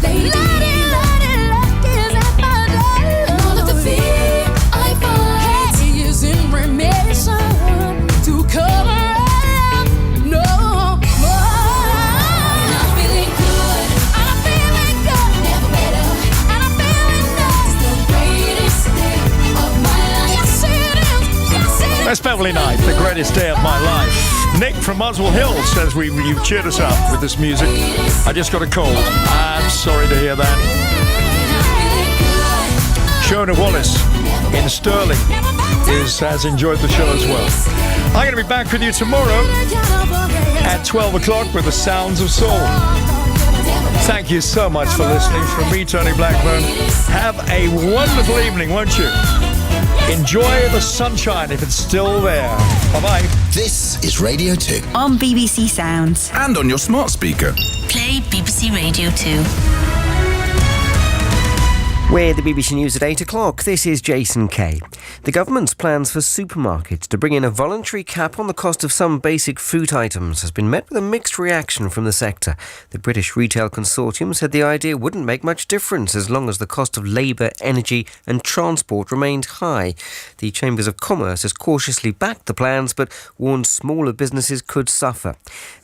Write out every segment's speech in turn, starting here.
Lady Luck is at my door. And all of the fear I find is in remission to cover up no more. And I'm feeling good. I'm feeling good. Never better. And I'm feeling good. It's the greatest day of my life. Yes, it is. Yes, it is. That's Beverly Knight, the greatest day of my life. Nick from Muswell Hill says you've cheered us up with this music. I just got a cold. I'm sorry to hear that. Shona Wallace in Stirling has enjoyed the show as well. I'm going to be back with you tomorrow at 12 o'clock with the Sounds of Soul. Thank you so much for listening. From me, Tony Blackburn. Have a wonderful evening, won't you? Enjoy the sunshine if it's still there. Bye-bye. This is Radio 2. On BBC Sounds. And on your smart speaker. Play BBC Radio 2. With the BBC News at 8 o'clock, this is Jason Kay. The government's plans for supermarkets to bring in a voluntary cap on the cost of some basic food items has been met with a mixed reaction from the sector. The British Retail Consortium said the idea wouldn't make much difference as long as the cost of labour, energy and transport remained high. The Chambers of Commerce has cautiously backed the plans but warned smaller businesses could suffer.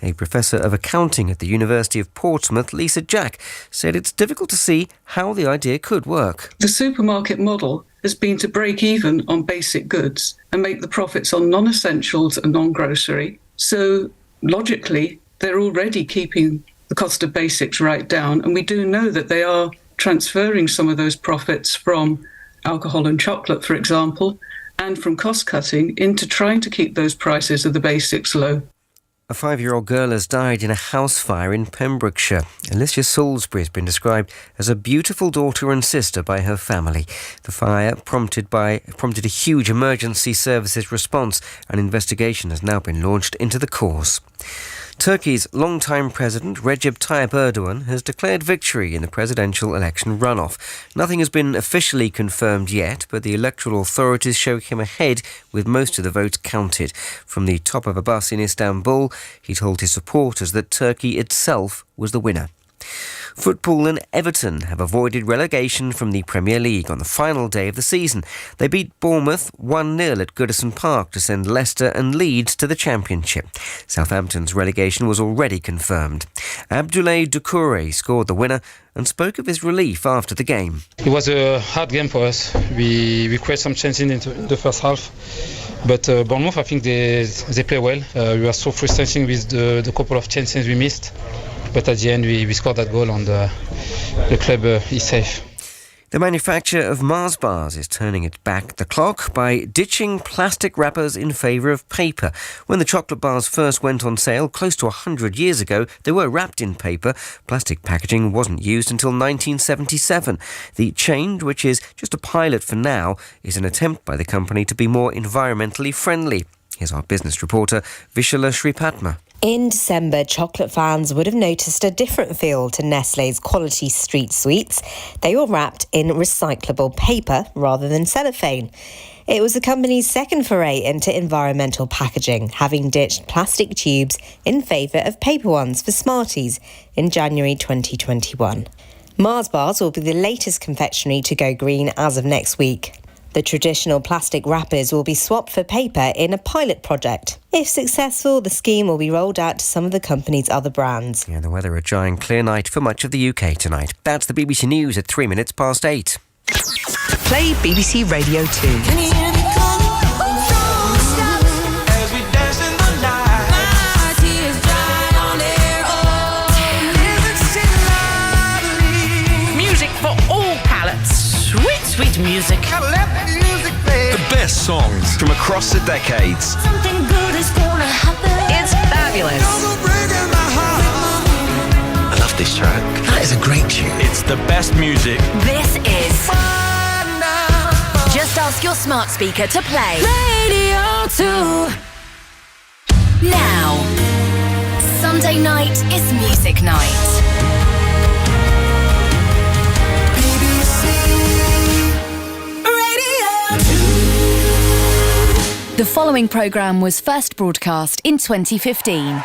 A professor of accounting at the University of Portsmouth, Lisa Jack, said it's difficult to see how the idea could work. The supermarket model has been to break even on basic goods and make the profits on non-essentials and non-grocery. So logically, they're already keeping the cost of basics right down. And we do know that they are transferring some of those profits from alcohol and chocolate, for example, and from cost cutting into trying to keep those prices of the basics low. A 5-year-old girl has died in a house fire in Pembrokeshire. Alicia Salisbury has been described as a beautiful daughter and sister by her family. The fire prompted a huge emergency services response. An investigation has now been launched into the cause. Turkey's longtime president, Recep Tayyip Erdogan, has declared victory in the presidential election runoff. Nothing has been officially confirmed yet, but the electoral authorities show him ahead with most of the votes counted. From the top of a bus in Istanbul, he told his supporters that Turkey itself was the winner. Football and Everton have avoided relegation from the Premier League on the final day of the season. They beat Bournemouth 1-0 at Goodison Park to send Leicester and Leeds to the Championship. Southampton's relegation was already confirmed. Abdoulaye Doucouré scored the winner and spoke of his relief after the game. It was a hard game for us. We created some chances in the first half. But Bournemouth, I think they play well. We were so frustrating with the couple of chances we missed. But at the end, we scored that goal and the club is safe. The manufacturer of Mars bars is turning its back the clock by ditching plastic wrappers in favour of paper. When the chocolate bars first went on sale close to 100 years ago, they were wrapped in paper. Plastic packaging wasn't used until 1977. The change, which is just a pilot for now, is an attempt by the company to be more environmentally friendly. Here's our business reporter, Vishala Sripatma. In December, chocolate fans would have noticed a different feel to Nestlé's quality street sweets. They were wrapped in recyclable paper rather than cellophane. It was the company's second foray into environmental packaging, having ditched plastic tubes in favour of paper ones for Smarties in January 2021. Mars bars will be the latest confectionery to go green as of next week. The traditional plastic wrappers will be swapped for paper in a pilot project. If successful, the scheme will be rolled out to some of the company's other brands. Yeah, the weather a dry and clear night for much of the UK tonight. That's the BBC News at 3 minutes past 8. Play BBC Radio 2. Can you hear me call? Don't stop. As we dance in the night. My tears dry on their own. Isn't she lovely? Music for all palates. Sweet, sweet music. Gotta let the music play. The best songs from across the decades. Something good is gonna happen. It's fabulous. You're breaking my heart. I love this track. That is a great tune. It's the best music. This is Wonderful. Just Ask Your Smart Speaker to play. Radio 2. Now, Sunday night is music night. The following programme was first broadcast in 2015.